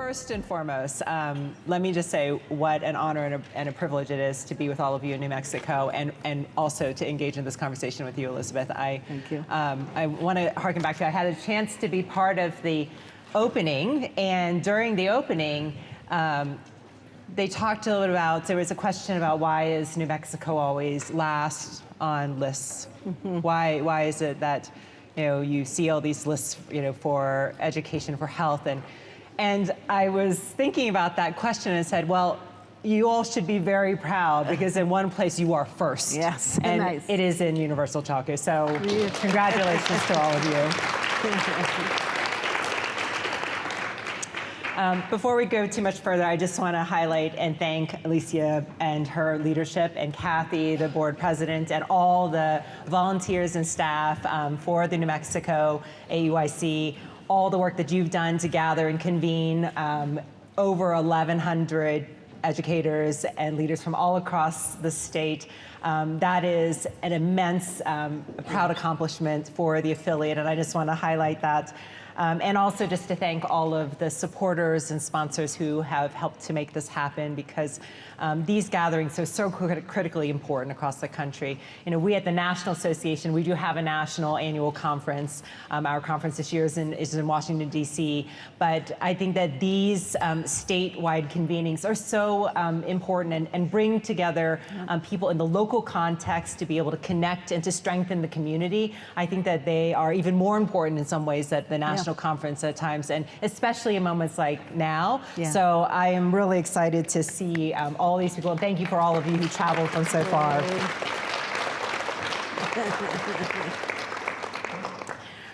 First and foremost, let me just say what an honor and a privilege it is to be with all of you in New Mexico, and also to engage in this conversation with you, Elizabeth. Thank you. I want to harken back to, I had a chance to be part of the opening, and during the opening, they talked a little bit about, there was a question about why is New Mexico always last on lists? Mm-hmm. Why is it that, you see all these lists, for education, for health, and I was thinking about that question and said, well, you all should be very proud because in one place you are first. Yes, and nice. It is in universal childcare. So congratulations to all of you. Before we go too much further, I just want to highlight and thank Alicia and her leadership, and Kathy, the board president, and all the volunteers and staff for the New Mexico AEYC, all the work that you've done to gather and convene over 1,100 educators and leaders from all across the state. That is an immense, proud accomplishment for the affiliate, and I just want to highlight that. And also just to thank all of the supporters and sponsors who have helped to make this happen, because these gatherings are so critically important across the country. We at the National Association, we do have a national annual conference. Our conference this year is in Washington, D.C. But I think that these statewide convenings are so important and bring together people in the local context to be able to connect and to strengthen the community. I think that they are even more important in some ways than the national conference at times, and especially in moments like now. Yeah. So I am really excited to see all these people, and thank you for all of you who traveled from so far.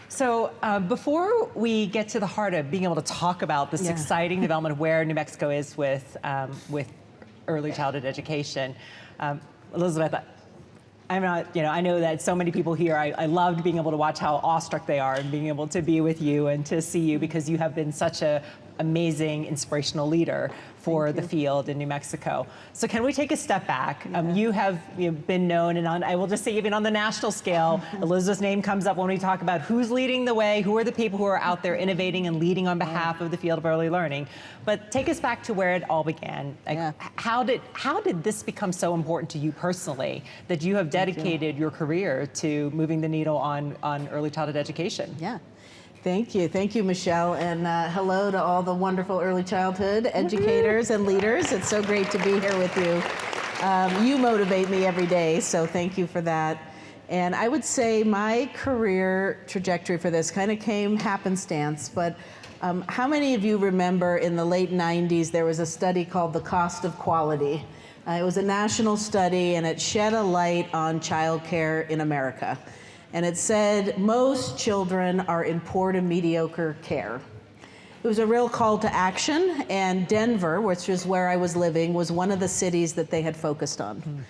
So before we get to the heart of being able to talk about this exciting development of where New Mexico is with early childhood education, Elizabeth, I'm not, I know that so many people here, I loved being able to watch how awestruck they are and being able to be with you and to see you, because you have been such an amazing, inspirational leader for the field in New Mexico. So can we take a step back? You have been known, and I will just say even on the national scale, Elizabeth's name comes up when we talk about who's leading the way, who are the people who are out there innovating and leading on behalf of the field of early learning. But take us back to where it all began. How did this become so important to you personally, that you have dedicated your career to moving the needle on early childhood education? Yeah. Thank you, Michelle, and hello to all the wonderful early childhood educators and leaders. It's so great to be here with you. You motivate me every day, so thank you for that. And I would say my career trajectory for this kind of came happenstance, but how many of you remember in the late 90s there was a study called The Cost of Quality? It was a national study, and it shed a light on childcare in America. And it said most children are in poor to mediocre care. It was a real call to action, and Denver, which is where I was living, was one of the cities that they had focused on. Mm.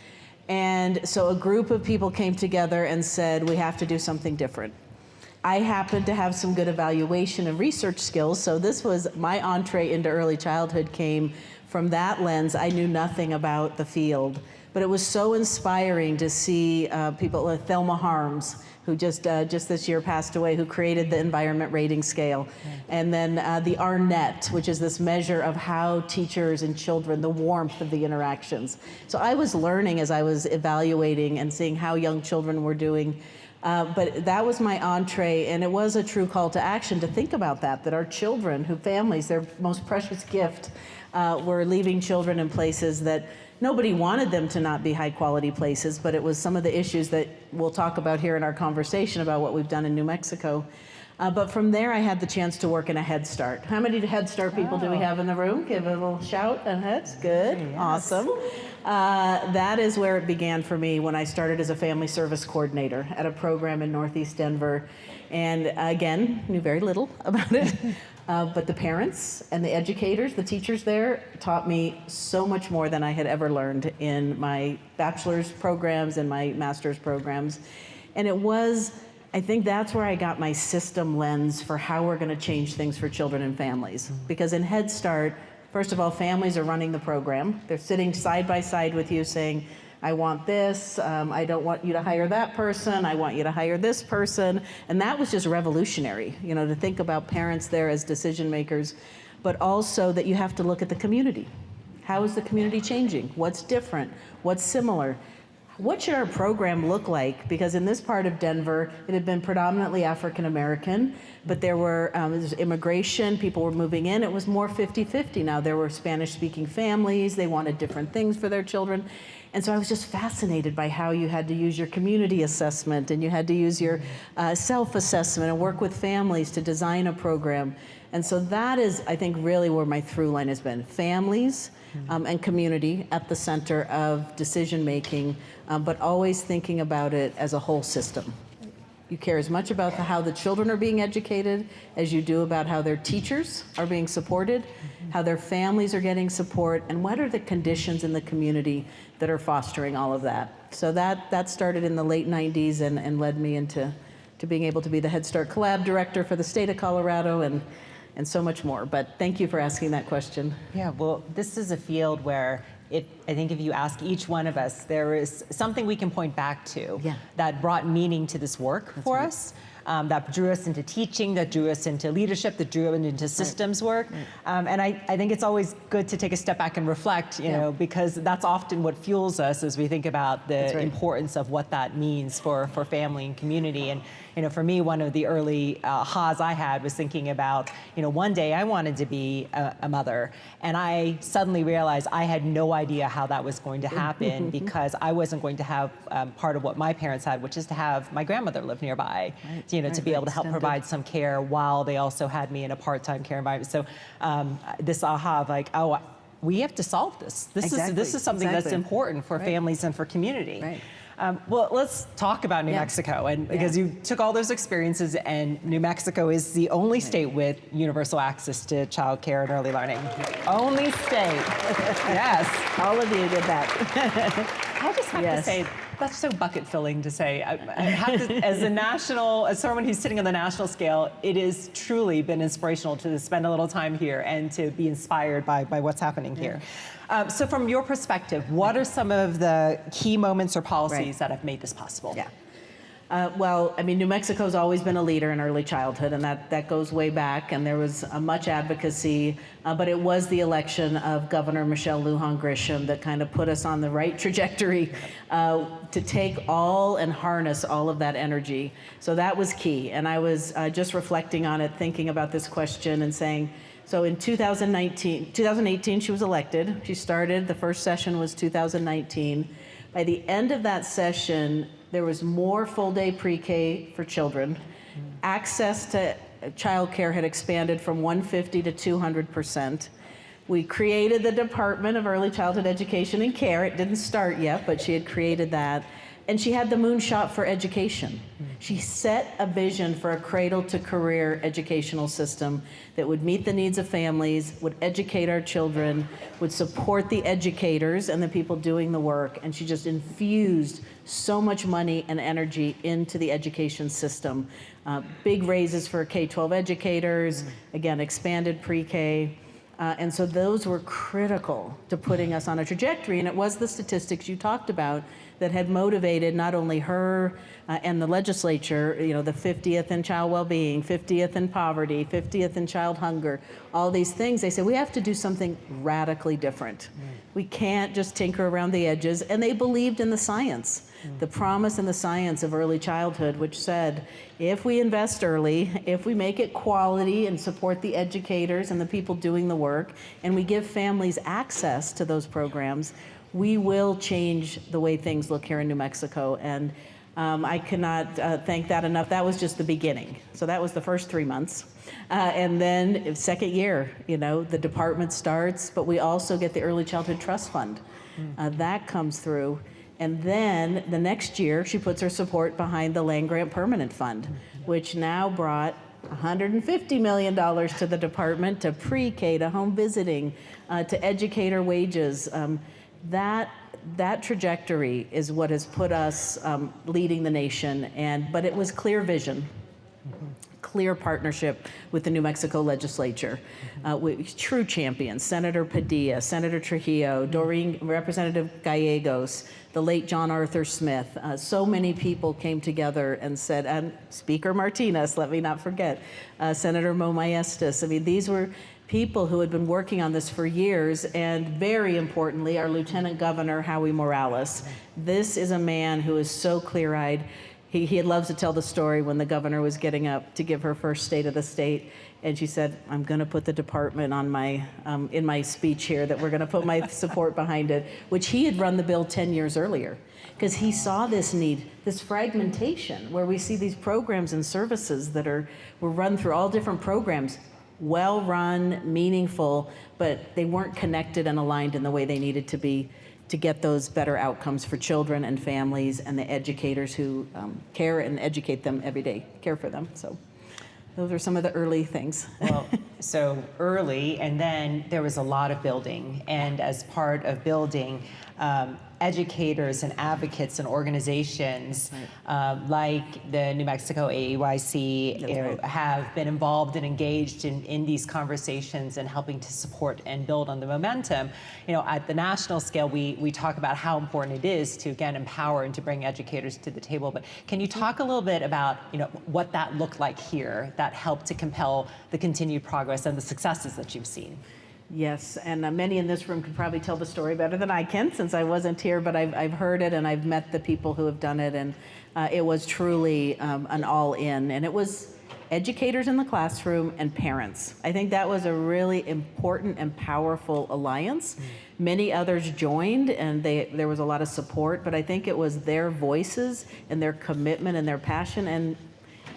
And so a group of people came together and said, we have to do something different. I happened to have some good evaluation and research skills, so this was my entree into early childhood came from that lens. I knew nothing about the field, but it was so inspiring to see people like Thelma Harms, who just this year passed away, who created the environment rating scale. And then the ARNET, which is this measure of how teachers and children, the warmth of the interactions. So I was learning as I was evaluating and seeing how young children were doing. But that was my entree, and it was a true call to action to think about that our children, families, their most precious gift, were leaving children in places that nobody wanted them to not be high quality places, but it was some of the issues that we'll talk about here in our conversation about what we've done in New Mexico. But from there, I had the chance to work in a Head Start. How many Head Start people do we have in the room? Give a little shout and heads. Good, yes. Awesome. That is where it began for me when I started as a family service coordinator at a program in Northeast Denver. And again, knew very little about it. But the parents and the educators, the teachers there, taught me so much more than I had ever learned in my bachelor's programs and my master's programs. And it was, I think that's where I got my system lens for how we're going to change things for children and families. Mm-hmm. Because in Head Start, first of all, families are running the program. They're sitting side by side with you saying, I want this, I don't want you to hire that person, I want you to hire this person. And that was just revolutionary, to think about parents there as decision makers. but also that you have to look at the community. How is the community changing? What's different? What's similar? What should our program look like? Because in this part of Denver, it had been predominantly African American, but there was immigration, people were moving in, it was more 50-50. Now there were Spanish-speaking families, they wanted different things for their children. And so I was just fascinated by how you had to use your community assessment and you had to use your self-assessment and work with families to design a program. And so that is, I think, really where my through line has been. Families and community at the center of decision making, but always thinking about it as a whole system. You care as much about how the children are being educated as you do about how their teachers are being supported, how their families are getting support, and what are the conditions in the community that are fostering all of that. So that started in the late 90s and led me into being able to be the Head Start Collab Director for the state of Colorado and so much more. But thank you for asking that question. Yeah, well, this is a field where I think if you ask each one of us, there is something we can point back to that brought meaning to this work for us, that drew us into teaching, that drew us into leadership, that drew us into systems work. And I think it's always good to take a step back and reflect, you know, because that's often what fuels us as we think about the importance of what that means for family and community. And you know, for me, one of the early ahas I had was thinking about, you know, one day I wanted to be a mother, and I suddenly realized I had no idea how that was going to happen because I wasn't going to have part of what my parents had, which is to have my grandmother live nearby, you know, to be able to help provide some care while they also had me in a part-time care environment. So this aha of like, oh, we have to solve this. This is something that's important for families and for community. Well, let's talk about New Mexico, and because you took all those experiences, and New Mexico is the only state with universal access to child care and early learning. Only state. Yes. All of you did that. I just have to say, that's so bucket filling to say. I have to, as someone who's sitting on the national scale, it has truly been inspirational to spend a little time here and to be inspired by what's happening here. So from your perspective, what are some of the key moments or policies that have made this possible? Well, I mean, New Mexico's always been a leader in early childhood, and that goes way back, and there was much advocacy, but it was the election of Governor Michelle Lujan Grisham that kind of put us on the right trajectory to take all and harness all of that energy. So that was key, and I was just reflecting on it, thinking about this question and saying, so in 2018, she was elected. She started, the first session was 2019. By the end of that session, there was more full-day pre-K for children. Access to childcare had expanded from 150 to 200%. We created the Department of Early Childhood Education and Care. It didn't start yet, but she had created that. And she had the moonshot for education. She set a vision for a cradle-to-career educational system that would meet the needs of families, would educate our children, would support the educators and the people doing the work. And she just infused so much money and energy into the education system. Big raises for K-12 educators, again, expanded pre-K. And so those were critical to putting us on a trajectory. And it was the statistics you talked about that had motivated not only her and the legislature, you know, the 50th in child well-being, 50th in poverty, 50th in child hunger, all these things. They said, we have to do something radically different. We can't just tinker around the edges. And they believed in the science, the promise and the science of early childhood, which said, if we invest early, if we make it quality and support the educators and the people doing the work, and we give families access to those programs, we will change the way things look here in New Mexico. And I cannot thank that enough. That was just the beginning. So that was the first 3 months. And then second year, you know, the department starts, but we also get the Early Childhood Trust Fund. That comes through. And then the next year, she puts her support behind the Land Grant Permanent Fund, which now brought $150 million to the department, to pre-K, to home visiting, to educator wages. That trajectory is what has put us leading the nation, but it was clear vision, clear partnership with the New Mexico legislature, with true champions, Senator Padilla, Senator Trujillo, Doreen, Representative Gallegos, the late John Arthur Smith. So many people came together and said, and Speaker Martinez, let me not forget, Senator Mo Maestas. I mean, these were people who had been working on this for years, and very importantly, our Lieutenant Governor, Howie Morales. This is a man who is so clear-eyed. He loves to tell the story when the governor was getting up to give her first State of the State, and she said, I'm going to put the department on my, in my speech here, that we're going to put my support behind it, which he had run the bill 10 years earlier, because he saw this need, this fragmentation, where we see these programs and services that were run through all different programs, well-run, meaningful, but they weren't connected and aligned in the way they needed to be to get those better outcomes for children and families and the educators who care and educate them every day, care for them. So those are some of the early things. Well, so early, and then there was a lot of building. And as part of building, educators and advocates and organizations like the New Mexico AEYC have been involved and engaged in these conversations and helping to support and build on the momentum. You know, at the national scale, we talk about how important it is to, again, empower and to bring educators to the table. But can you talk a little bit about, you know, what that looked like here that helped to compel the continued progress and the successes that you've seen? Yes, and many in this room could probably tell the story better than I can, since I wasn't here, but I've heard it and I've met the people who have done it, and it was truly an all-in, and it was educators in the classroom and parents. I think that was a really important and powerful alliance. Many others joined, and there was a lot of support, but I think it was their voices and their commitment and their passion, and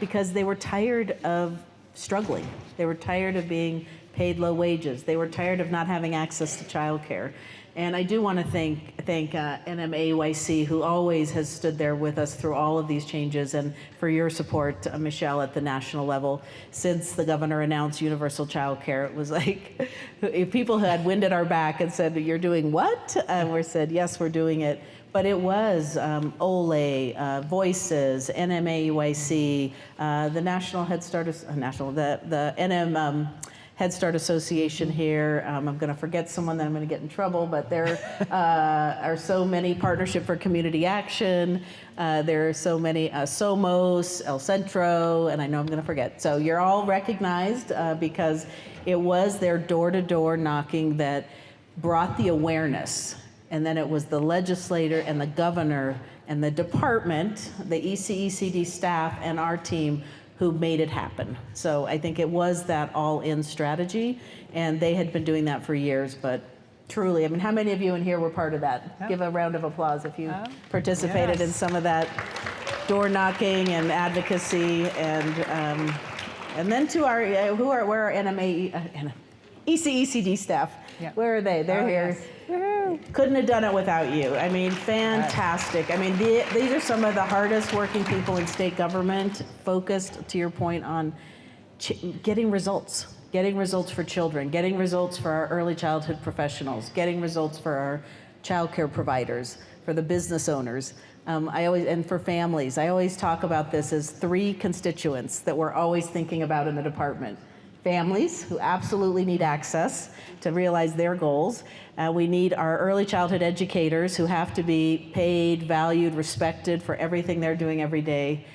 because they were tired of struggling. They were tired of being paid low wages. They were tired of not having access to childcare. And I do want to thank NMAEYC, who always has stood there with us through all of these changes, and for your support, Michelle, at the national level. Since the governor announced universal childcare, it was like, if people had wind at our back and said, you're doing what? And we said, yes, we're doing it. But it was OLE, Voices, NMAEYC, the National Head Start, the NM Head Start Association here. I'm going to forget someone that I'm going to get in trouble, but there are so many, Partnership for Community Action. There are so many, Somos, El Centro, and I know I'm going to forget. So you're all recognized because it was their door-to-door knocking that brought the awareness. And then it was the legislator and the governor and the department, the ECECD staff and our team who made it happen. So I think it was that all-in strategy, and they had been doing that for years, but truly, I mean, how many of you in here were part of that? Oh. Give a round of applause if you participated in some of that door knocking and advocacy, and then to our, where are ECECD staff? Yeah. Where are they? They're here. Yes. Couldn't have done it without you. I mean, fantastic. I mean, these are some of the hardest working people in state government, focused, to your point, on getting results for children, getting results for our early childhood professionals, getting results for our childcare providers, for the business owners. And for families. I always talk about this as three constituents that we're always thinking about in the department. Families, who absolutely need access to realize their goals. We need our early childhood educators, who have to be paid, valued, respected for everything they're doing every day.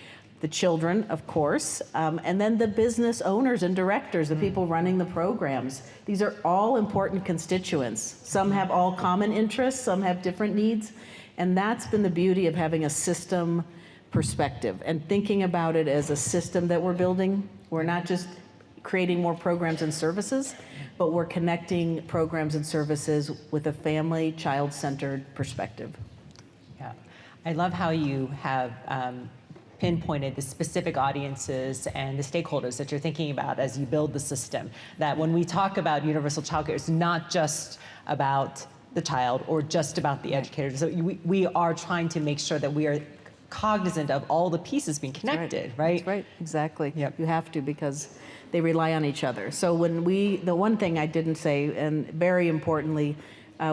The children, of course, and then the business owners and directors, the people running the programs. These are all important constituents. Some have all common interests, some have different needs, and that's been the beauty of having a system perspective and thinking about it as a system that we're building. We're not just creating more programs and services, but we're connecting programs and services with a family, child-centered perspective. Yeah, I love how you have pinpointed the specific audiences and the stakeholders that you're thinking about as you build the system. That when we talk about universal childcare, it's not just about the child or just about the educators. So we are trying to make sure that we are cognizant of all the pieces being connected, right? That's right, exactly. Yep. You have to, because they rely on each other. So the one thing I didn't say, and very importantly,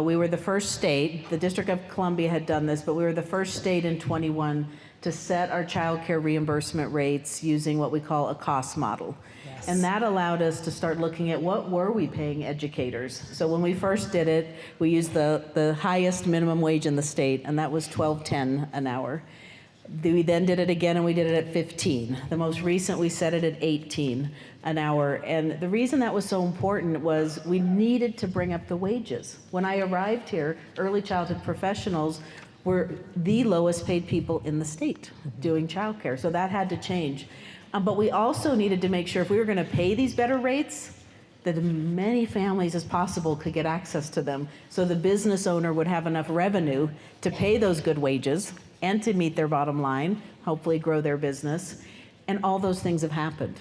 we were the first state, the District of Columbia had done this, but we were the first state in 21 to set our child care reimbursement rates using what we call a cost model. Yes. And that allowed us to start looking at what were we paying educators. So when we first did it, we used the highest minimum wage in the state, and that was $12.10 an hour. We then did it again, and we did it at 15. The most recent, we set it at 18 an hour. And the reason that was so important was we needed to bring up the wages. When I arrived here, early childhood professionals were the lowest paid people in the state doing childcare. So that had to change. But we also needed to make sure if we were going to pay these better rates, that as many families as possible could get access to them. So the business owner would have enough revenue to pay those good wages and to meet their bottom line, hopefully grow their business. And all those things have happened.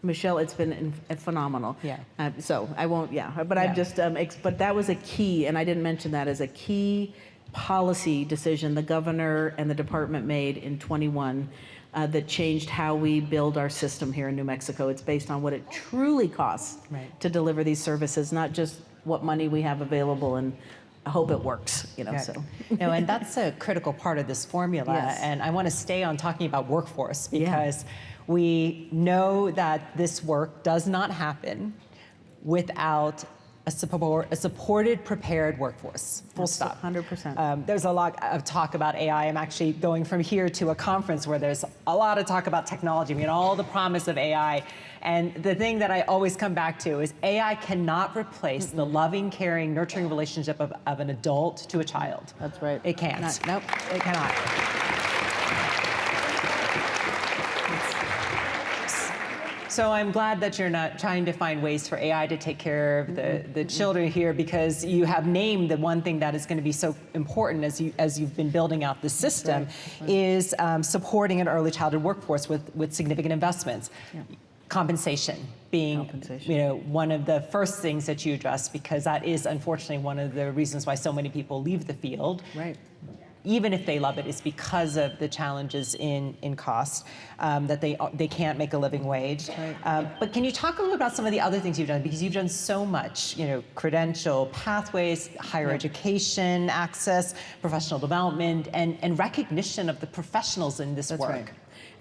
Michelle, it's been phenomenal. Yeah. So I won't, but Yeah. I'm just, but that was a key, and I didn't mention that as a key policy decision the governor and the department made in 21 that changed how we build our system here in New Mexico. It's based on what it truly costs to deliver these services, not just what money we have available, and I hope it works, so. No, and that's a critical part of this formula. Yes. And I want to stay on talking about workforce because we know that this work does not happen without a supported, prepared workforce, full stop. 100%. There's a lot of talk about AI. I'm actually going from here to a conference where there's a lot of talk about technology, all the promise of AI. And the thing that I always come back to is AI cannot replace the loving, caring, nurturing relationship of an adult to a child. That's right. It can't. Nope, it cannot. So I'm glad that you're not trying to find ways for AI to take care of the children here, because you have named the one thing that is going to be so important as you've been building out the system is supporting an early childhood workforce with significant investments. Yeah. Compensation being one of the first things that you address, because that is unfortunately one of the reasons why so many people leave the field. Right. Even if they love it, it's because of the challenges in cost, that they can't make a living wage. Right. But can you talk a little about some of the other things you've done? Because you've done so much, credential pathways, higher education access, professional development, and recognition of the professionals in this work. Right.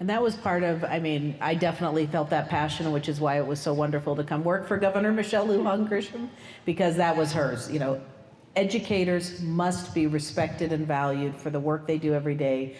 And that was part of, I definitely felt that passion, which is why it was so wonderful to come work for Governor Michelle Lujan Grisham, because that was hers. Educators must be respected and valued for the work they do every day.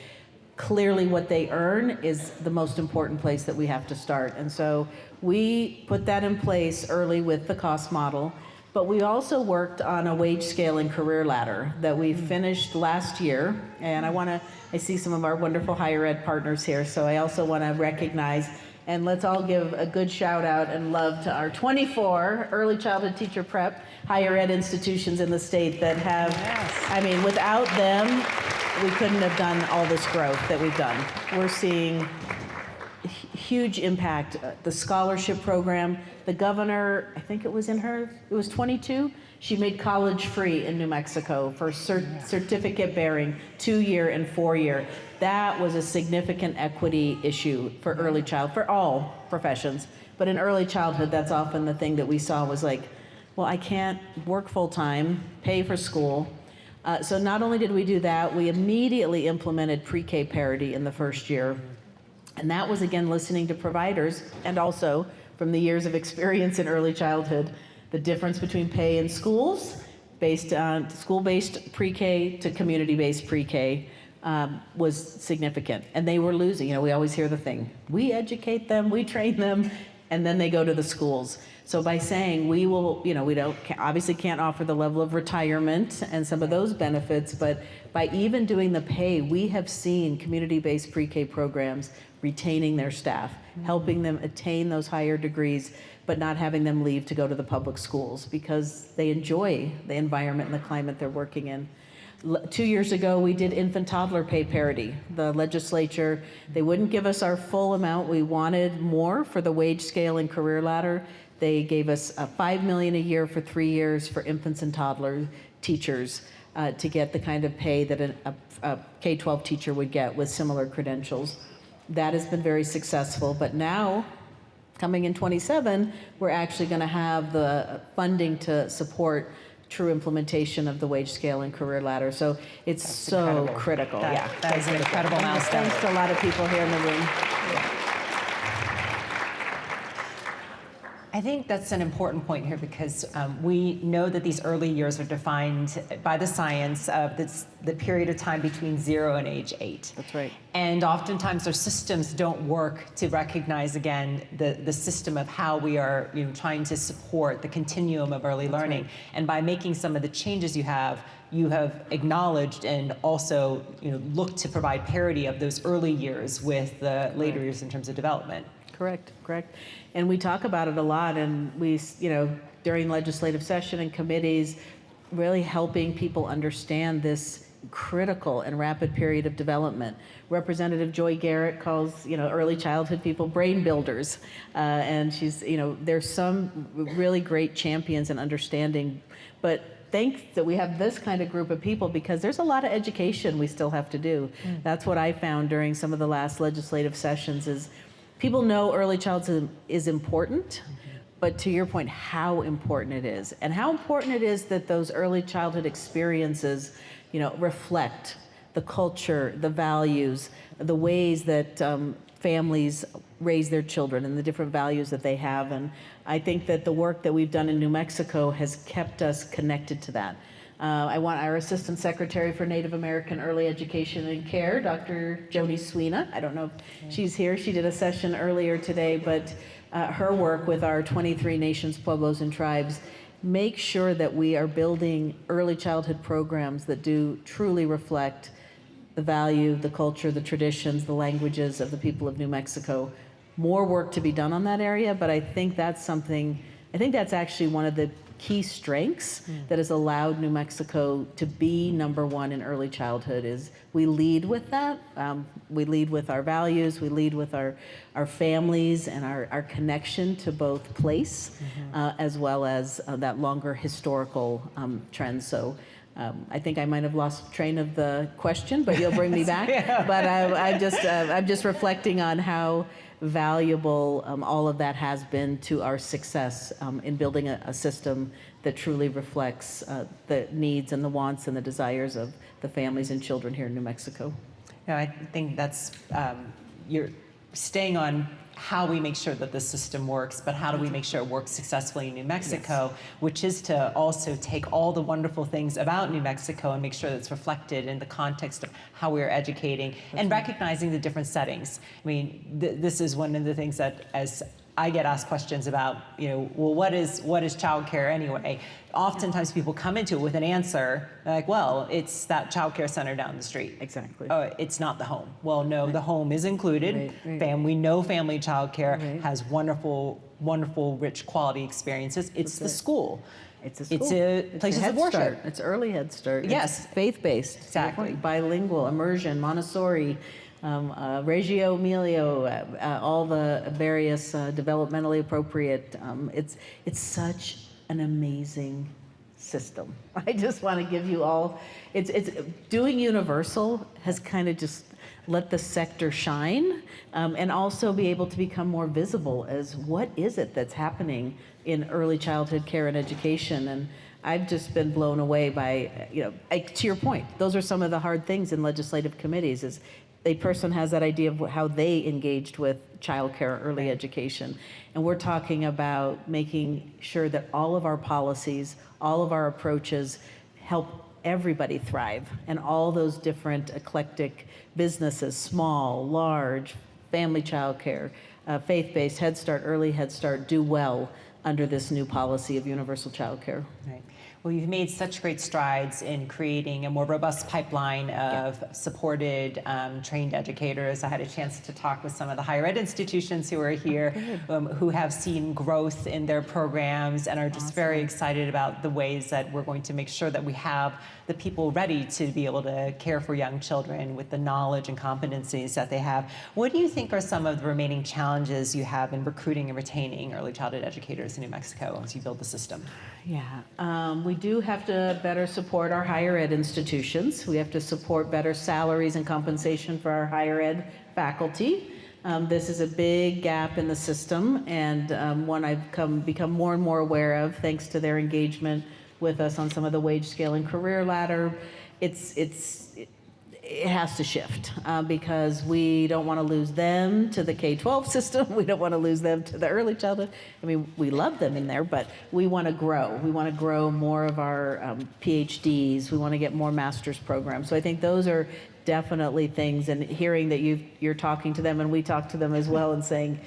Clearly what they earn is the most important place that we have to start. And so we put that in place early with the cost model, but we also worked on a wage scale and career ladder that we finished last year. And I see some of our wonderful higher ed partners here, so I also want to recognize, and let's all give a good shout out and love to our 24 early childhood teacher prep higher ed institutions in the state that have, without them, we couldn't have done all this growth that we've done. We're seeing huge impact. The scholarship program, the governor, I think it was 22, she made college free in New Mexico for certificate bearing, 2-year and 4-year. That was a significant equity issue for early child, for all professions. But in early childhood, that's often the thing that we saw was like, well, I can't work full time, pay for school. So not only did we do that, we immediately implemented pre-K parity in the first year. And that was, again, listening to providers, and also from the years of experience in early childhood, the difference between pay in schools, based on school-based pre-K to community-based pre-K, was significant. And they were losing. We always hear the thing, we educate them, we train them, and then they go to the schools. So by saying we will, we obviously can't offer the level of retirement and some of those benefits, but by even doing the pay, we have seen community-based pre-K programs retaining their staff, helping them attain those higher degrees, but not having them leave to go to the public schools because they enjoy the environment and the climate they're working in. 2 years ago, we did infant toddler pay parity. The legislature, they wouldn't give us our full amount. We wanted more for the wage scale and career ladder. They gave us $5 million a year for 3 years for infants and toddler teachers to get the kind of pay that a K-12 teacher would get with similar credentials. That has been very successful, but now, coming in 27, we're actually going to have the funding to support true implementation of the wage scale and career ladder. So it's so critical. That is an incredible milestone. Thanks to a lot of people here in the room. I I think that's an important point here because we know that these early years are defined by the science of the period of time between 0 and age 8. That's right. And oftentimes our systems don't work to recognize, again, the system of how we are trying to support the continuum of early learning. Right. And by making some of the changes you have acknowledged and also looked to provide parity of those early years with the later years in terms of development. Correct. And we talk about it a lot, and we, during legislative session and committees, really helping people understand this critical and rapid period of development. Representative Joy Garrett calls, early childhood people brain builders. And she's, there's some really great champions in understanding, but thanks that we have this kind of group of people because there's a lot of education we still have to do. That's what I found during some of the last legislative sessions is people know early childhood is important, but to your point, how important it is. And how important it is that those early childhood experiences, reflect the culture, the values, the ways that families raise their children and the different values that they have. And I think that the work that we've done in New Mexico has kept us connected to that. I want our Assistant Secretary for Native American Early Education and Care, Dr. Joni Sweeney. I don't know if she's here. She did a session earlier today, but her work with our 23 nations, pueblos, and tribes make sure that we are building early childhood programs that do truly reflect the value, the culture, the traditions, the languages of the people of New Mexico. More work to be done on that area, but I think that's actually one of the key strengths that has allowed New Mexico to be #1 in early childhood is we lead with that. We lead with our values, we lead with our families and our connection to both place as well as that longer historical trend. So I think I might have lost train of the question, but you'll bring me back. Yeah. But I'm just reflecting on how valuable all of that has been to our success in building a system that truly reflects the needs and the wants and the desires of the families and children here in New Mexico. No, I think that's, you're staying on how we make sure that the system works, but how do we make sure it works successfully in New Mexico, which is to also take all the wonderful things about New Mexico and make sure that it's reflected in the context of how we're educating and recognizing the different settings. I mean, this is one of the things that as I get asked questions about, well, what is childcare anyway? Oftentimes people come into it with an answer like, well, it's that childcare center down the street. Exactly. Oh, it's not the home. Well, no, the home is included. Right. We know family childcare has wonderful, rich quality experiences. It's the school. It's a school. It's a places of worship. Start. It's early Head Start. Yes. It's faith-based. Exactly. Bilingual, immersion, Montessori, Reggio Emilio, all the various developmentally appropriate. It's such an amazing system. I just want to give you all. It's doing universal has kind of just let the sector shine, and also be able to become more visible as what is it that's happening in early childhood care and education. And I've just been blown away by, to your point, those are some of the hard things in legislative committees is a person has that idea of how they engaged with childcare, early education. And we're talking about making sure that all of our policies, all of our approaches help everybody thrive and all those different eclectic businesses, small, large, family childcare, faith-based, Head Start, early Head Start, do well under this new policy of universal childcare. Right. Well, you've made such great strides in creating a more robust pipeline of supported, trained educators. I had a chance to talk with some of the higher ed institutions who are here, who have seen growth in their programs and are just very excited about the ways that we're going to make sure that we have the people ready to be able to care for young children with the knowledge and competencies that they have. What do you think are some of the remaining challenges you have in recruiting and retaining early childhood educators in New Mexico as you build the system? Yeah, we do have to better support our higher ed institutions. We have to support better salaries and compensation for our higher ed faculty. This is a big gap in the system, and one I've become more and more aware of thanks to their engagement with us on some of the wage scale and career ladder. It's it has to shift because we don't want to lose them to the K-12 system. We don't want to lose them to the early childhood. I mean, we love them in there, but we want to grow. We want to grow more of our PhDs. We want to get more master's programs. So I think those are definitely things, and hearing that you're talking to them, and we talk to them as well, and saying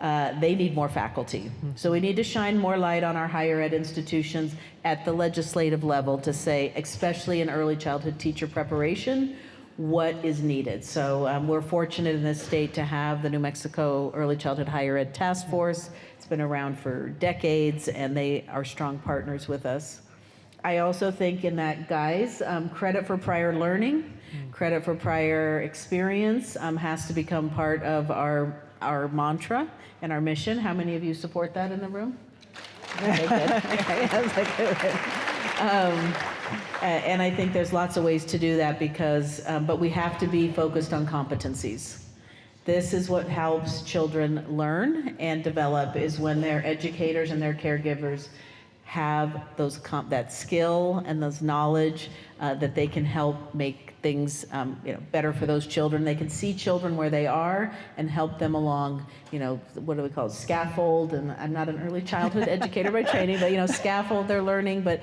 they need more faculty. So we need to shine more light on our higher ed institutions at the legislative level to say, especially in early childhood teacher preparation, what is needed. So we're fortunate in this state to have the New Mexico Early Childhood Higher Ed Task Force. It's been around for decades, and they are strong partners with us. I also think in that, guys, credit for prior learning, credit for prior experience has to become part of our mantra and our mission. How many of you support that in the room? Okay, good. And I think there's lots of ways to do that because, but we have to be focused on competencies. This is what helps children learn and develop, is when their educators and their caregivers have those that skill and those knowledge that they can help make things better for those children. They can see children where they are and help them along, what do we call it, scaffold, and I'm not an early childhood educator by training, but scaffold their learning, but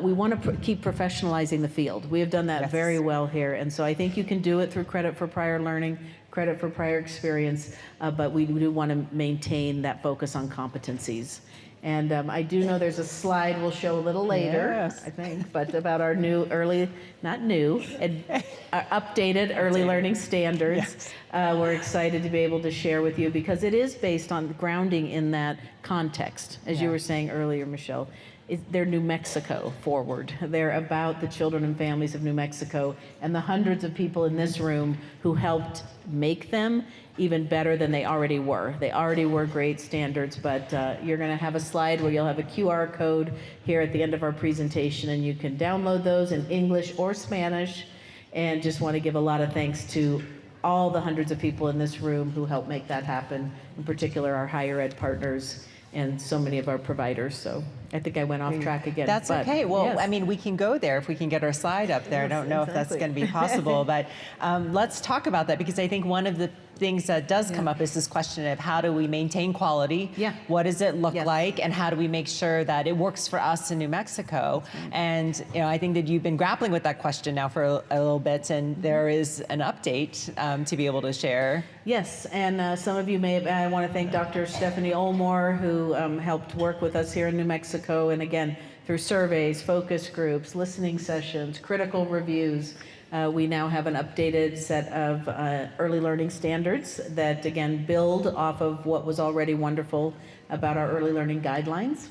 we want to keep professionalizing the field. We have done that very well here, and so I think you can do it through credit for prior learning, credit for prior experience, but we do want to maintain that focus on competencies. And I do know there's a slide we'll show a little later, I think, but about our new updated early learning standards. We're excited to be able to share with you because it is based on grounding in that context. As you were saying earlier, Michelle, they're New Mexico forward. They're about the children and families of New Mexico and the hundreds of people in this room who helped make them even better than they already were. They already were great standards, but you're going to have a slide where you'll have a QR code here at the end of our presentation, and you can download those in English or Spanish. And just want to give a lot of thanks to all the hundreds of people in this room who helped make that happen, in particular our higher ed partners and so many of our providers. So I think I went off track again. That's okay. Well, I mean, we can go there if we can get our slide up there. I don't know if that's going to be possible, but let's talk about that, because I think one of the things that does come up is this question of how do we maintain quality? What does it look like? And how do we make sure that it works for us in New Mexico? And I think that you've been grappling with that question now for a little bit, and there is an update to be able to share. Yes, and some of you may have, I want to thank Dr. Stephanie Olmore, who helped work with us here in New Mexico, and again, through surveys, focus groups, listening sessions, critical reviews. We now have an updated set of early learning standards that, again, build off of what was already wonderful about our early learning guidelines.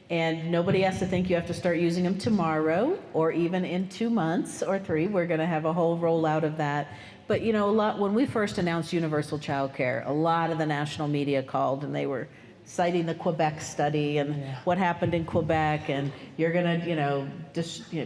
And nobody has to think you have to start using them tomorrow or even in 2 months or 3. We're going to have a whole rollout of that. But when we first announced universal childcare, a lot of the national media called, and they were citing the Quebec study and what happened in Quebec, and you're going to,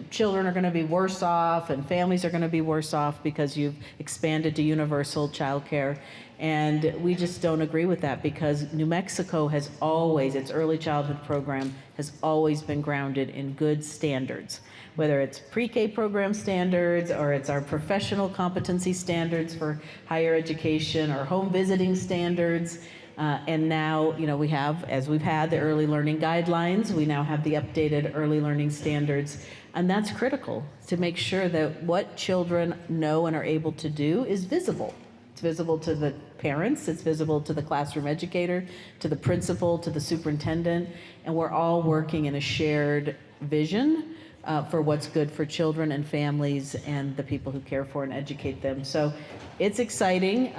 children are going to be worse off and families are going to be worse off because you've expanded to universal childcare. And we just don't agree with that, because New Mexico has always, its early childhood program has always been grounded in good standards, whether it's pre-K program standards or it's our professional competency standards for higher education or home visiting standards. And now, we have, as we've had the early learning guidelines, we now have the updated early learning standards. And that's critical to make sure that what children know and are able to do is visible. It's visible to the parents, it's visible to the classroom educator, to the principal, to the superintendent, and we're all working in a shared vision for what's good for children and families and the people who care for and educate them. So it's exciting.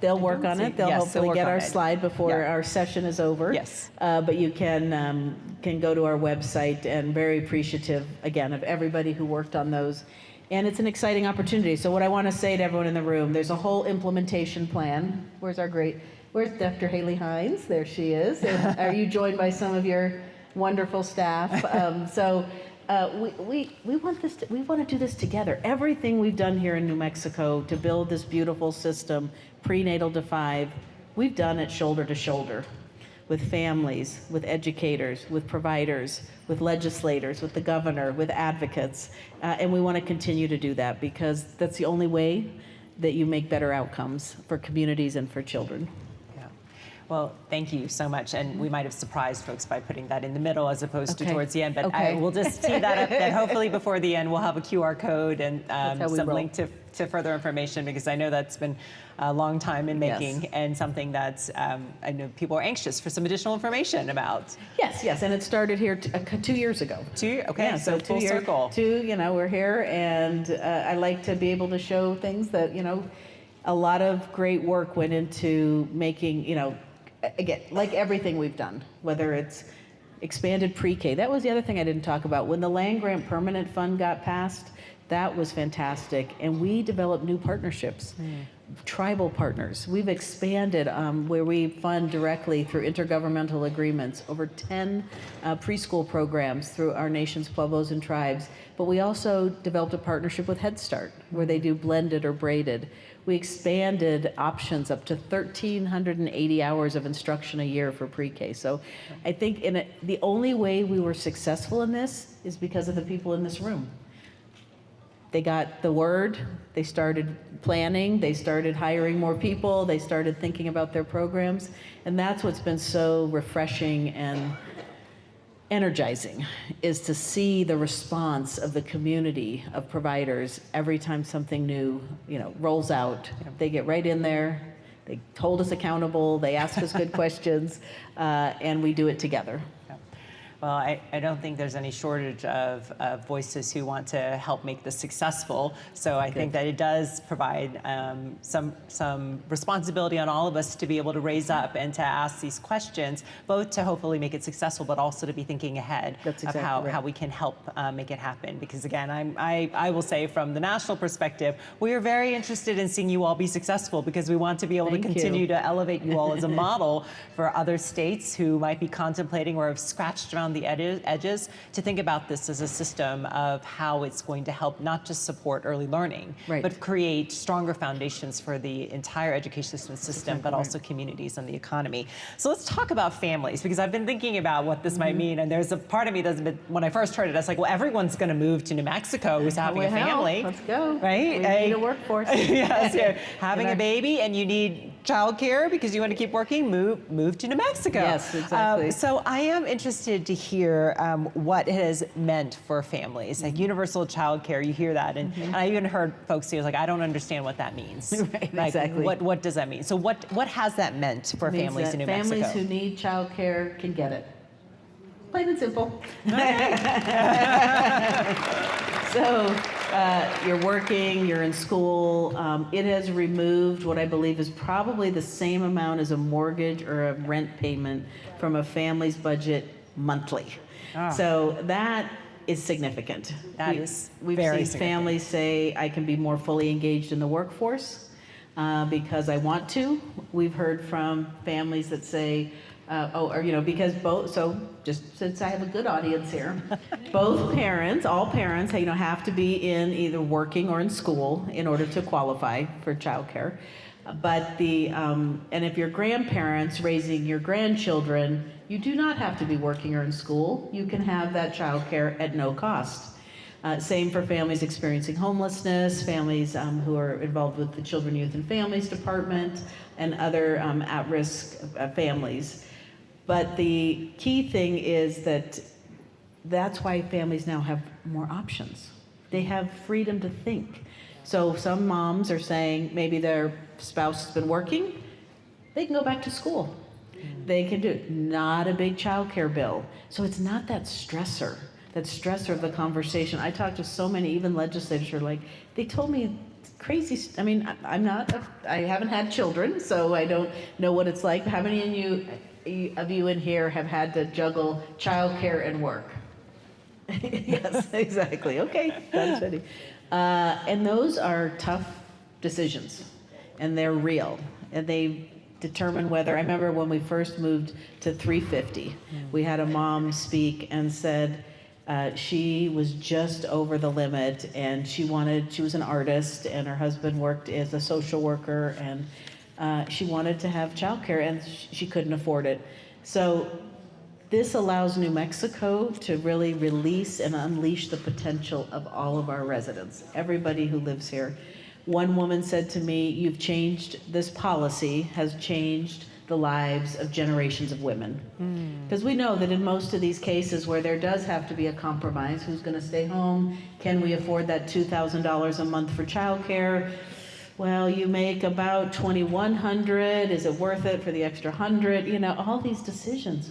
They'll work on it. They'll hopefully get our slide before our session is over. But you can go to our website, and very appreciative, again, of everybody who worked on those. And it's an exciting opportunity. So what I want to say to everyone in the room, there's a whole implementation plan. Where's Dr. Haley Hines? There she is. And are you joined by some of your wonderful staff? We want to do this together. Everything we've done here in New Mexico to build this beautiful system, prenatal to 5, we've done it shoulder to shoulder. with families, with educators, with providers, with legislators, with the governor, with advocates. And we want to continue to do that because that's the only way that you make better outcomes for communities and for children. Well, thank you so much. And we might have surprised folks by putting that in the middle as opposed to towards the end, but we'll just tee that up that hopefully before the end we'll have a QR code and some link to further information, because I know that's been a long time in making and something that's, I know people are anxious for some additional information about. Yes, and it started here 2 years ago. Okay, so full circle. We're here, and I like to be able to show things that, a lot of great work went into making, again, like everything we've done, whether it's expanded pre-K. That was the other thing I didn't talk about. When the Land Grant Permanent Fund got passed, that was fantastic. And we developed new partnerships, tribal partners. We've expanded where we fund directly through intergovernmental agreements, over 10 preschool programs through our nation's pueblos and tribes. But we also developed a partnership with Head Start, where they do blended or braided. We expanded options up to 1,380 hours of instruction a year for pre-K. So I think the only way we were successful in this is because of the people in this room. They got the word, they started planning, they started hiring more people, they started thinking about their programs, and that's what's been so refreshing and energizing, is to see the response of the community of providers every time something new, rolls out. They get right in there, they hold us accountable, they ask us good questions, and we do it together. Well, I don't think there's any shortage of voices who want to help make this successful. So I think that it does provide some responsibility on all of us to be able to raise up and to ask these questions, both to hopefully make it successful, but also to be thinking ahead of how we can help make it happen. Because again, I will say from the national perspective, we are very interested in seeing you all be successful, because we want to be able to continue to elevate you all as a model for other states who might be contemplating or have scratched around the edges to think about this as a system of how it's going to help not just support early learning, but create stronger foundations for the entire education system, but also communities and the economy. So let's talk about families, because I've been thinking about what this might mean, and there's a part of me that's been, when I first heard it, I was like, well, everyone's going to move to New Mexico who's having a family. Let's go. Right? We need a workforce. Yes, having a baby and you need childcare because you want to keep working, move to New Mexico. Yes, exactly. So I am interested to hear what it has meant for families, like universal childcare. You hear that, and I even heard folks say, like, I don't understand what that means. Right, like, exactly. What does that mean? So what has that meant for families in New Mexico? Families who need childcare can get it. Plain and simple. So you're working, you're in school. It has removed what I believe is probably the same amount as a mortgage or a rent payment from a family's budget monthly. So that is significant. We've seen families say, I can be more fully engaged in the workforce because I want to. We've heard from families that say, because both, so just since I have a good audience here, both parents, all parents, have to be in either working or in school in order to qualify for childcare. But and if you're grandparents raising your grandchildren, you do not have to be working or in school. You can have that childcare at no cost. Same for families experiencing homelessness, families who are involved with the Children, Youth, and Families Department, and other at-risk families. But the key thing is that's why families now have more options. They have freedom to think. So some moms are saying maybe their spouse has been working, they can go back to school. They can do it. Not a big childcare bill. So it's not that stressor of the conversation. I talked to so many, even legislators who are like, they told me crazy, I haven't had children, so I don't know what it's like. How many of you in here have had to juggle childcare and work? Yes, exactly. Okay, that's ready. And those are tough decisions, and they're real, and they determine whether. I remember when we first moved to 350, we had a mom speak and said she was just over the limit, and she was an artist, and her husband worked as a social worker, and she wanted to have childcare, and she couldn't afford it. So this allows New Mexico to really release and unleash the potential of all of our residents, everybody who lives here. One woman said to me, "You've changed, this policy has changed the lives of generations of women." Because we know that in most of these cases where there does have to be a compromise, who's going to stay home? Can we afford that $2,000 a month for childcare? Well, you make about $2,100. Is it worth it for the extra 100? You know, all these decisions,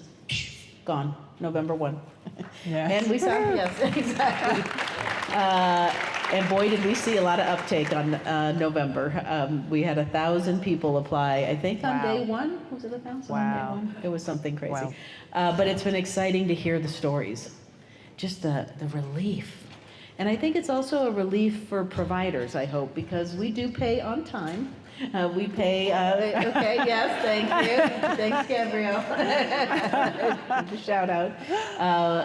gone, November 1. Yes. And we saw, yes, exactly. And boy, did we see a lot of uptake on November. We had 1,000 people apply, I think on day one. Was it 1,000 on day one? It was something crazy. Wow. But it's been exciting to hear the stories, just the relief. And I think it's also a relief for providers, I hope, because we do pay on time. We pay, okay, yes, thank you. Thanks, Gabrielle. Shout out.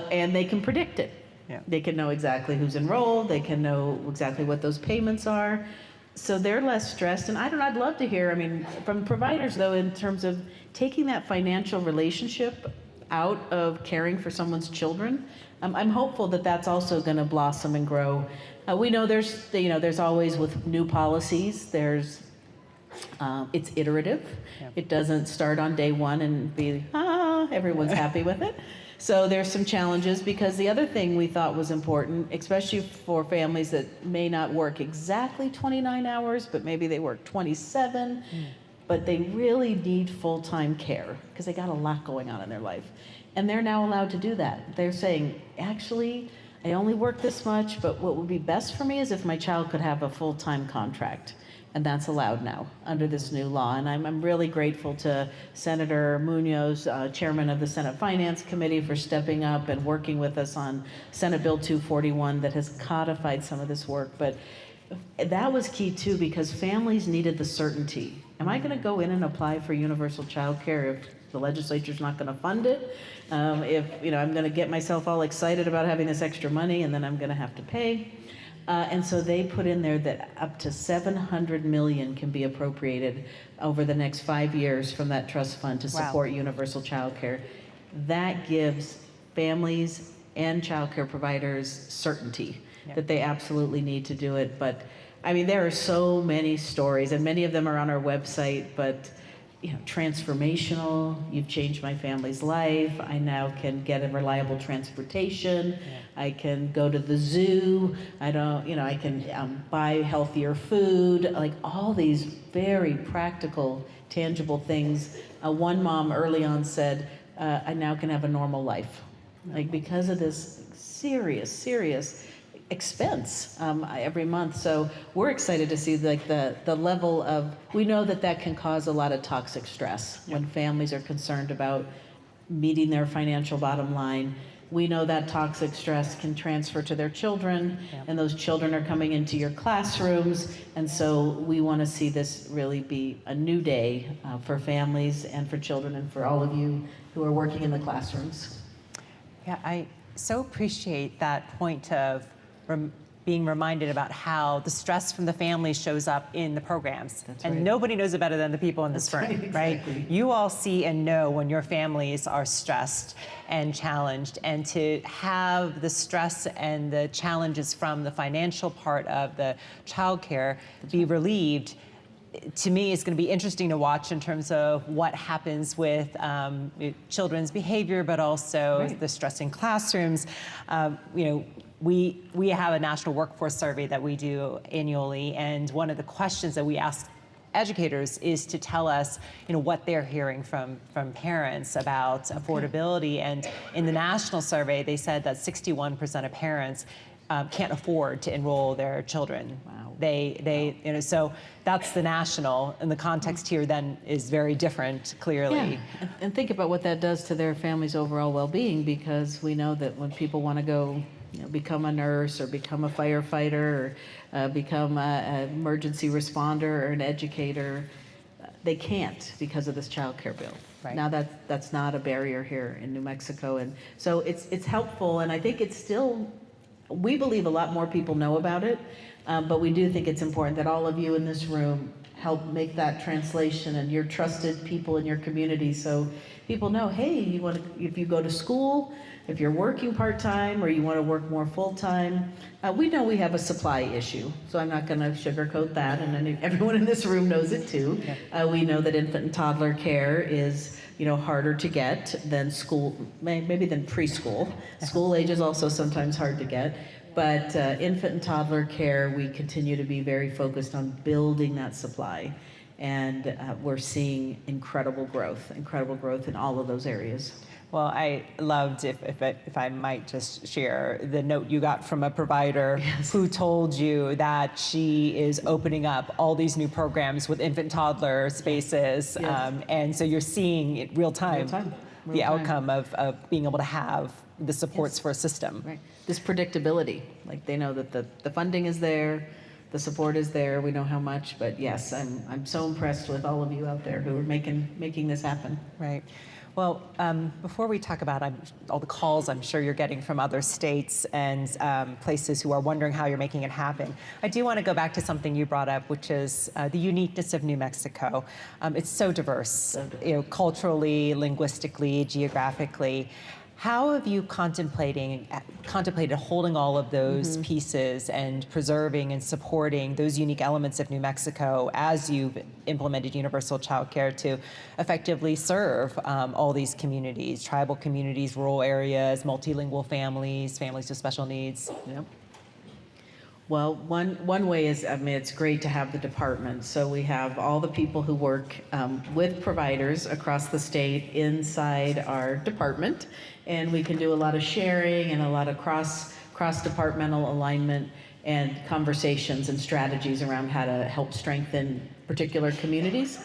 And they can predict it. Yeah. They can know exactly who's enrolled. They can know exactly what those payments are. So they're less stressed. And I'd love to hear, I mean, from providers, though, in terms of taking that financial relationship out of caring for someone's children. I'm hopeful that that's also going to blossom and grow. We know there's always with new policies, it's iterative. Yeah. It doesn't start on day one and be, everyone's happy with it. So there's some challenges, because the other thing we thought was important, especially for families that may not work exactly 29 hours, but maybe they work 27, but they really need full-time care because they got a lot going on in their life. And they're now allowed to do that. They're saying, actually, I only work this much, but what would be best for me is if my child could have a full-time contract. And that's allowed now under this new law. And I'm really grateful to Senator Munoz, chairman of the Senate Finance Committee, for stepping up and working with us on Senate Bill 241 that has codified some of this work. But that was key too, because families needed the certainty. Am I going to go in and apply for universal child care if the legislature's not going to fund it? If I'm going to get myself all excited about having this extra money and then I'm going to have to pay? And so they put in there that up to $700 million can be appropriated over the next 5 years from that trust fund to support universal child care. That gives families and child care providers certainty that they absolutely need to do it. But I mean, there are so many stories, and many of them are on our website, but transformational. You've changed my family's life. I now can get a reliable transportation. I can go to the zoo. I can buy healthier food. Like all these very practical, tangible things. One mom early on said, I now can have a normal life. Like because of this serious expense every month. So we're excited to see like the level of, we know that can cause a lot of toxic stress when families are concerned about meeting their financial bottom line. We know that toxic stress can transfer to their children, and those children are coming into your classrooms. And so we want to see this really be a new day for families and for children and for all of you who are working in the classrooms. Yeah, I so appreciate that point of being reminded about how the stress from the family shows up in the programs. That's and right. Nobody knows it better than the people in this room, right? You all see and know when your families are stressed and challenged, and to have the stress and the challenges from the financial part of the childcare be relieved, to me, it's going to be interesting to watch in terms of what happens with children's behavior, but also the stress in classrooms. We have a national workforce survey that we do annually, and one of the questions that we ask educators is to tell us, what they're hearing from parents about affordability. And in the national survey, they said that 61% of parents can't afford to enroll their children. Wow. So that's the national, and the context here then is very different, clearly. Yeah. And think about what that does to their family's overall well-being, because we know that when people want to go become a nurse or become a firefighter or become an emergency responder or an educator, they can't because of this child care bill. Right. Now that's not a barrier here in New Mexico. And so it's helpful, and I think it's still, we believe a lot more people know about it, but we do think it's important that all of you in this room help make that translation, and you're trusted people in your community, so people know, hey, if you go to school, if you're working part-time or you want to work more full-time, we know we have a supply issue, so I'm not going to sugarcoat that, and everyone in this room knows it too. We know that infant and toddler care is harder to get than school, maybe than preschool. School age is also sometimes hard to get. But infant and toddler care, we continue to be very focused on building that supply. And we're seeing incredible growth in all of those areas. Well, I loved, if I might just share, the note you got from a provider who told you that she is opening up all these new programs with infant toddler spaces. And so you're seeing it real time. The outcome of being able to have the supports for a system. Right. This predictability, like they know that the funding is there, the support is there, we know how much, but yes, I'm so impressed with all of you out there who are making this happen. Right. Well, before we talk about all the calls I'm sure you're getting from other states and places who are wondering how you're making it happen, I do want to go back to something you brought up, which is the uniqueness of New Mexico. It's so diverse, culturally, linguistically, geographically. How have you contemplated holding all of those pieces and preserving and supporting those unique elements of New Mexico as you've implemented universal childcare to effectively serve all these communities, tribal communities, rural areas, multilingual families, families with special needs? Yep. Well, one way is, it's great to have the department. So we have all the people who work with providers across the state inside our department, and we can do a lot of sharing and a lot of cross-departmental alignment and conversations and strategies around how to help strengthen particular communities.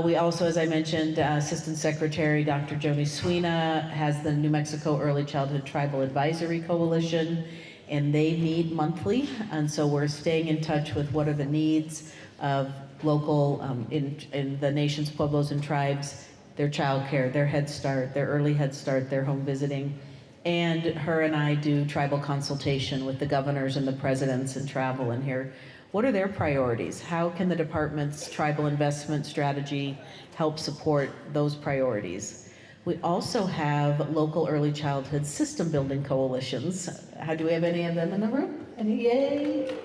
We also, as I mentioned, Assistant Secretary Dr. Joni Swina has the New Mexico Early Childhood Tribal Advisory Coalition, and they meet monthly, and so we're staying in touch with what are the needs of local, in the nation's pueblos and tribes, their child care, their Head Start, their early Head Start, their home visiting. And her and I do tribal consultation with the governors and the presidents and travel and hear what are their priorities? How can the department's tribal investment strategy help support those priorities? We also have local early childhood system building coalitions. Do we have any of them in the room? Any? Yay!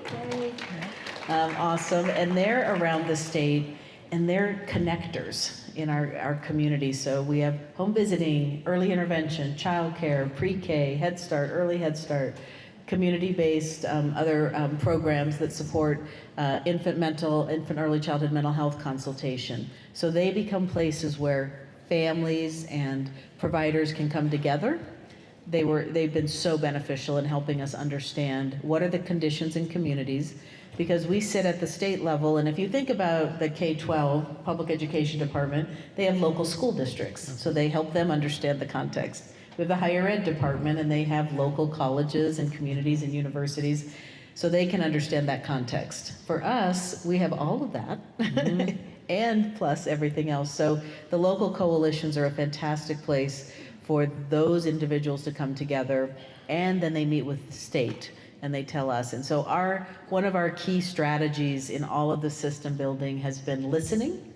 Awesome. And they're around the state, and they're connectors in our community. So we have home visiting, early intervention, childcare, pre-K, Head Start, early Head Start, community-based other programs that support infant early childhood mental health consultation. So they become places where families and providers can come together. They've been so beneficial in helping us understand what are the conditions in communities, because we sit at the state level, and if you think about the K-12 public education department, they have local school districts, so they help them understand the context. We have the higher ed department, and they have local colleges and communities and universities, so they can understand that context. For us, we have all of that. And plus everything else. So the local coalitions are a fantastic place for those individuals to come together, and then they meet with the state and they tell us. And so one of our key strategies in all of the system building has been listening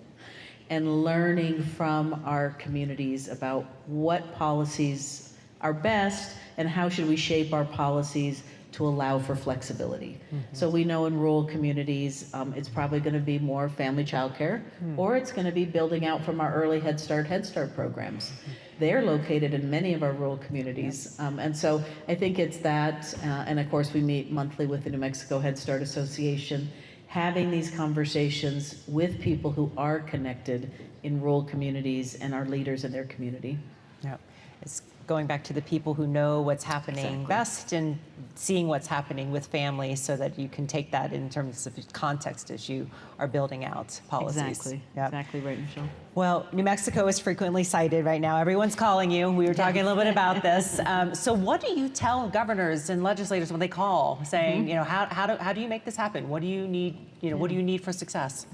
and learning from our communities about what policies are best and how should we shape our policies to allow for flexibility. So we know in rural communities, it's probably going to be more family childcare, or it's going to be building out from our early Head Start programs. They're located in many of our rural communities. And so I think it's that, and of course we meet monthly with the New Mexico Head Start Association, having these conversations with people who are connected in rural communities and our leaders in their community. Yeah, it's going back to the people who know what's happening best and seeing what's happening with families so that you can take that in terms of context as you are building out policies. Exactly. Yep. Exactly right, Michelle. Well, New Mexico is frequently cited right now. Everyone's calling you. We were talking a little bit about this. So what do you tell governors and legislators when they call saying, how do you make this happen? What do you need, what do you need for success?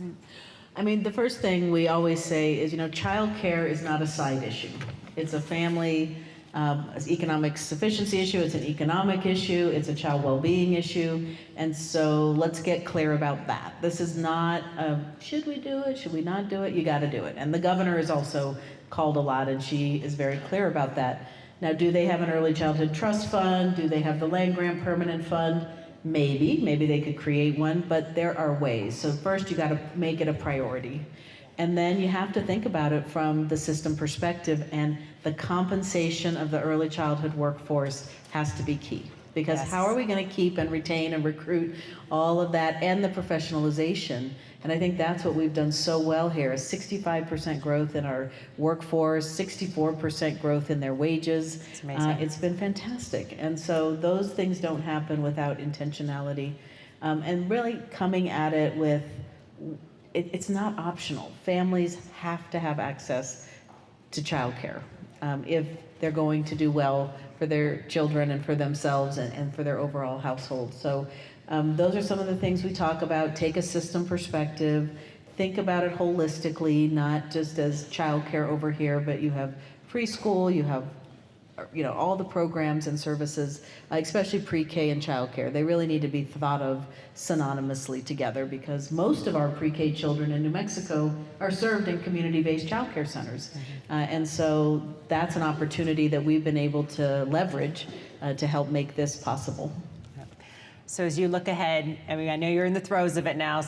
I mean, the first thing we always say is, child care is not a side issue. It's a family It's an economic sufficiency issue, it's an economic issue, it's a child well-being issue, and so let's get clear about that. This is not, should we do it, should we not do it? You gotta do it. And the governor is also called a lot, and she is very clear about that. Now, do they have an early childhood trust fund? Do they have the land grant permanent fund? Maybe they could create one, but there are ways. So first you gotta make it a priority. And then you have to think about it from the system perspective, and the compensation of the early childhood workforce has to be key. Because how are we going to keep and retain and recruit all of that and the professionalization? And I think that's what we've done so well here, a 65% growth in our workforce, 64% growth in their wages. It's amazing. It's been fantastic. And so those things don't happen without intentionality. And really coming at it with, it's not optional. Families have to have access to childcare if they're going to do well for their children and for themselves and for their overall household. So those are some of the things we talk about. Take a system perspective, think about it holistically, not just as childcare over here, but you have preschool, you have all the programs and services, especially pre-K and childcare. They really need to be thought of synonymously together, because most of our pre-K children in New Mexico are served in community-based childcare centers. And so that's an opportunity that we've been able to leverage to help make this possible. So as you look ahead, I mean, I know you're in the throes of it now,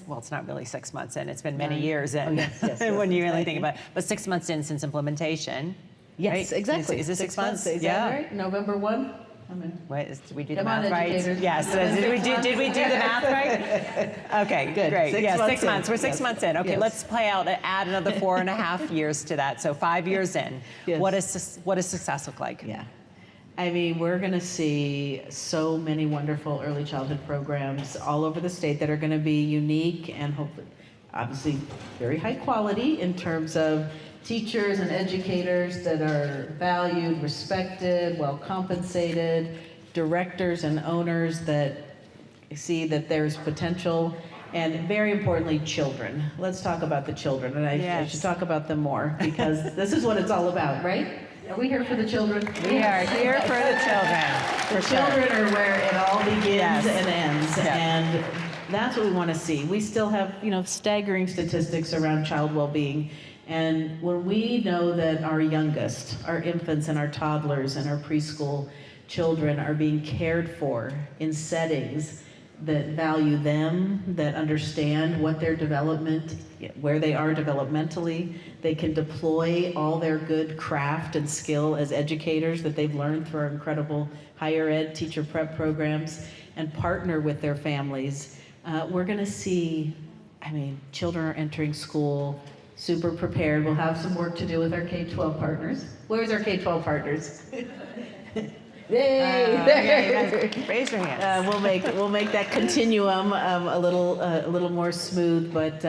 well, it's not really 6 months in, it's been many years in, when you really think about it, but 6 months in since implementation. Yes, right? exactly. Is it 6 months? Is that right? November 1? Wait, did we do the Come on, math right? educators. Yes. Did we do the math right? Okay, Good. great. 6 months We're in. 6 months in. Okay, Yes. let's play out, add another 4.5 years to that. So 5 years in. Yes. What does success look like? Yeah. I mean, we're going to see so many wonderful early childhood programs all over the state that are going to be unique and hopefully, obviously, very high quality in terms of teachers and educators that are valued, respected, well compensated, directors and owners that see that there's potential, and very importantly, children. Let's talk about the children, and I should talk about them more, because this is what it's all about, right? Are we here for the children? We are here for the children. The children are where it all begins and ends, Yeah. and that's what we want to see. We still have, staggering statistics around child well-being. And when we know that our youngest, our infants and our toddlers and our preschool children are being cared for in settings that value them, that understand what their development, where they are developmentally, they can deploy all their good craft and skill as educators that they've learned through our incredible higher ed teacher prep programs, and partner with their families, we're going to see, children are entering school super prepared. We'll have some work to do with our K-12 partners. Where's our K-12 partners? Yay! Raise your hands. We'll make that continuum a little more smooth, but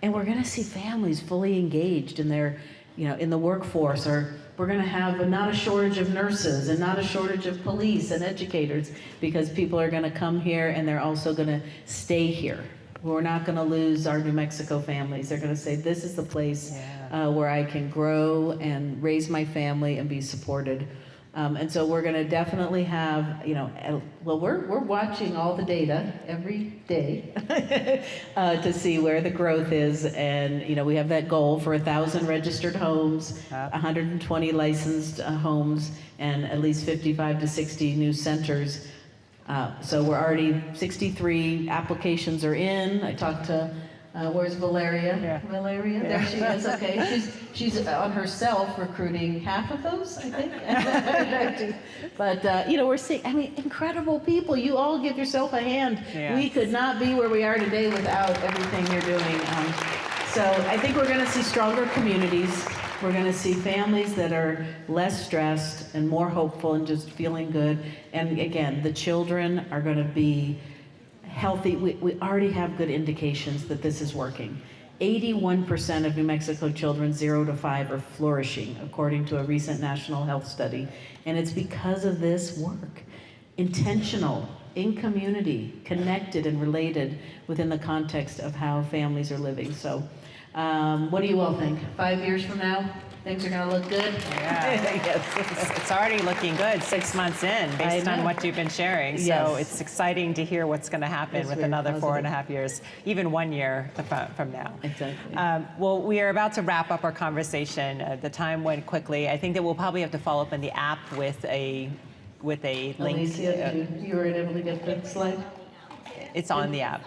and we're going to see families fully engaged in their, in the workforce. Or we're going to have not a shortage of nurses and not a shortage of police and educators, because people are going to come here and they're also going to stay here. We're not going to lose our New Mexico families. They're going to say, this is the place where I can grow and raise my family and be supported. And so we're going to definitely have, we're watching all the data every day to see where the growth is. And, we have that goal for 1,000 registered homes, 120 licensed homes, and at least 55 to 60 new centers. So we're already 63 applications are in. I talked to, where's Valeria? Yeah. Valeria, there she is. Okay, she's on herself recruiting half of those, I think. But we're seeing, incredible people. You all give yourself a hand. Yeah. We could not be where we are today without everything you're doing. So I think we're going to see stronger communities. We're going to see families that are less stressed and more hopeful and just feeling good. And again, the children are going to be healthy. We already have good indications that this is working. 81% of New Mexico children 0 to 5 are flourishing, according to a recent national health study. And it's because of this work. Intentional, in community, connected and related within the context of how families are living. So what do you all think? 5 years from now? Things are going to look good? Yeah. Yes. It's already looking good 6 months in based on what you've been sharing. So Yes. it's exciting to hear what's going to happen It's with very another positive. 4.5 years, even 1 year from now. Exactly. Well, we are about to wrap up our conversation. The time went quickly. I think that we'll probably have to follow up in the app with a link. Alicia, you were able to get the slide? It's on the app.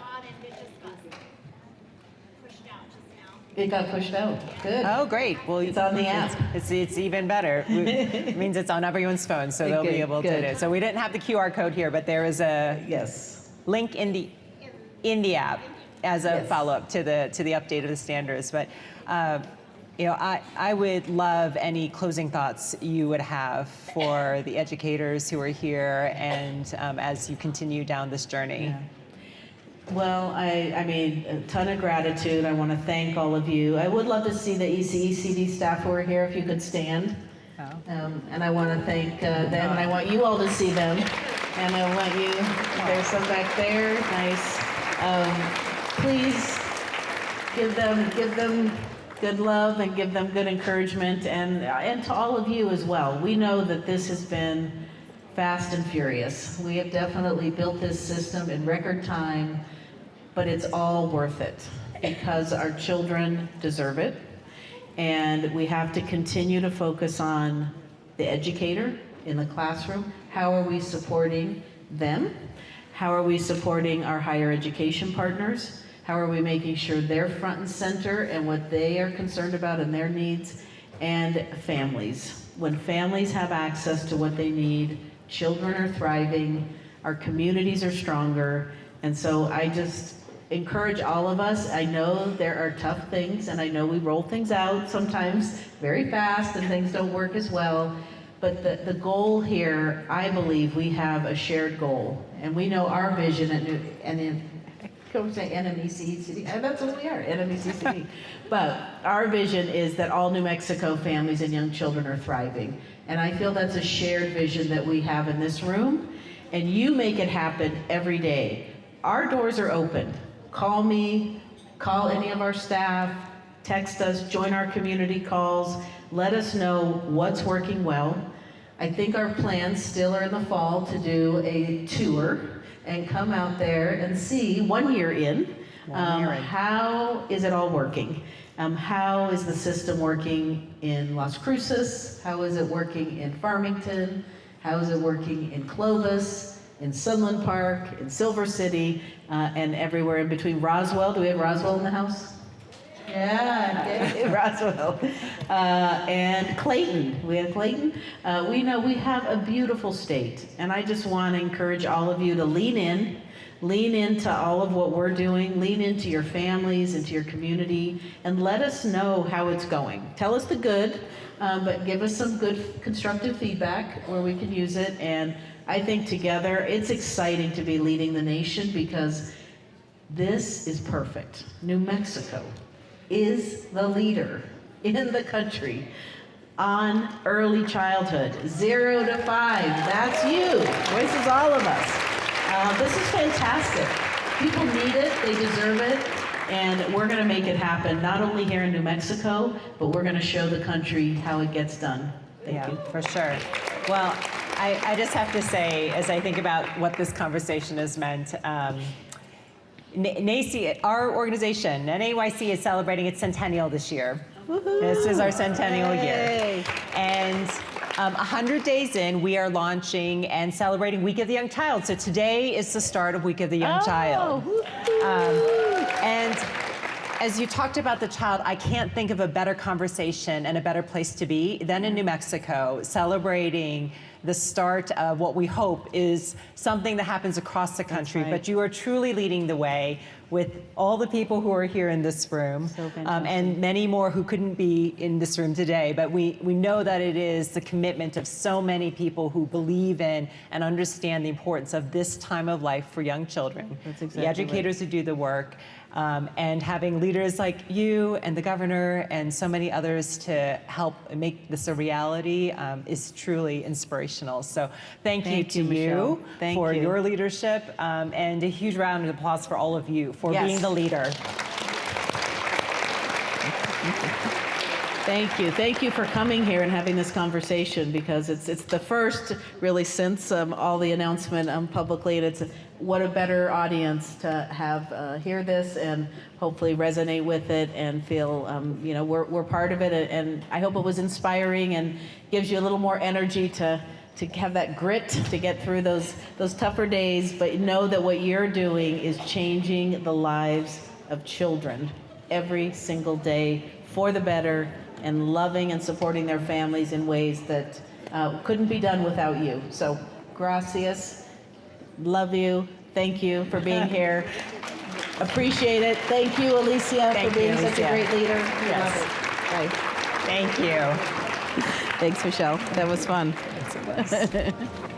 It got pushed out. Good. Oh, great. Well, It's on the app. It's even better. It means it's on everyone's phone, so they'll be Good, able to good. do it. So we didn't have the QR code here, but there is a Yes. link in the app as a Yes. follow-up to the update of the standards. But I would love any closing thoughts you would have for the educators who are here, and as you continue down this journey. Yeah. Well, I mean, a ton of gratitude. I want to thank all of you. I would love to see the ECECD staff who are here, if you could stand. Oh. And I want to thank them, and I want you all to see them. And I want you, there's some back there, nice. Please give them good love and give them good encouragement, and to all of you as well. We know that this has been fast and furious. We have definitely built this system in record time, but it's all worth it because our children deserve it. And we have to continue to focus on the educator in the classroom. How are we supporting them? How are we supporting our higher education partners? How are we making sure they're front and center and what they are concerned about and their needs? And families. When families have access to what they need, children are thriving, our communities are stronger. And so I just encourage all of us. I know there are tough things, and I know we roll things out sometimes very fast and things don't work as well. But the goal here, I believe we have a shared goal. And we know our vision at NMAEYC, that's what we are, NMAEYC. But our vision is that all New Mexico families and young children are thriving. And I feel that's a shared vision that we have in this room. And you make it happen every day. Our doors are open. Call me, call any of our staff, text us, join our community calls. Let us know what's working well. I think our plans still are in the fall to do a tour and come out there and see 1 year in, how is it all working? How is the system working in Las Cruces? How is it working in Farmington? How is it working in Clovis, in Sunland Park, in Silver City, and everywhere in between? Roswell, do we have Roswell in the house? Yeah, okay. Roswell. And Clayton, we have Clayton. We know we have a beautiful state, and I just want to encourage all of you to lean into all of what we're doing, lean into your families, into your community, and let us know how it's going. Tell us the good, but give us some good constructive feedback where we can use it. And I think together, it's exciting to be leading the nation because this is perfect. New Mexico is the leader in the country on early childhood, 0 to 5. That's you. This is all of us. This is fantastic. People need it, they deserve it, and we're going to make it happen, not only here in New Mexico, but we're going to show the country how it gets done. Thank you. For sure. Well, I just have to say, as I think about what this conversation has meant, NAEYC, our organization, NMAEYC, is celebrating its centennial this year. Woo-hoo. This is our centennial year. Yay. And 100 days in, we are launching and celebrating Week of the Young Child. So today is the start of Week of the Young Child. And as you talked about the child, I can't think of a better conversation and a better place to be than in New Mexico, celebrating the start of what we hope is something that happens across the country. Right. But you are truly leading the way with all the people who are here in this room, So fantastic. and many more who couldn't be in this room today. But we know that it is the commitment of so many people who believe in and understand the importance of this time of life for young children. That's exactly the educators who do the work, and having leaders like you and the governor and so many others to help make this a reality is truly inspirational. So thank you to Michelle. Thank for you. your leadership, and a huge round of applause for all of you for Yes. being the leader. Thank you for coming here and having this conversation, because it's the first really since all the announcement publicly, and it's what a better audience to have hear this and hopefully resonate with it and feel we're part of it, and I hope it was inspiring and gives you a little more energy to have that grit to get through those tougher days, but know that what you're doing is changing the lives of children every single day for the better, and loving and supporting their families in ways that couldn't be done without you. So, gracias, love you, thank you for being here. Appreciate it. Thank you, Alicia, for being such a great leader. Yes. Love it. Right. Thank you. Thanks, Michelle. That was fun. Yes, it was.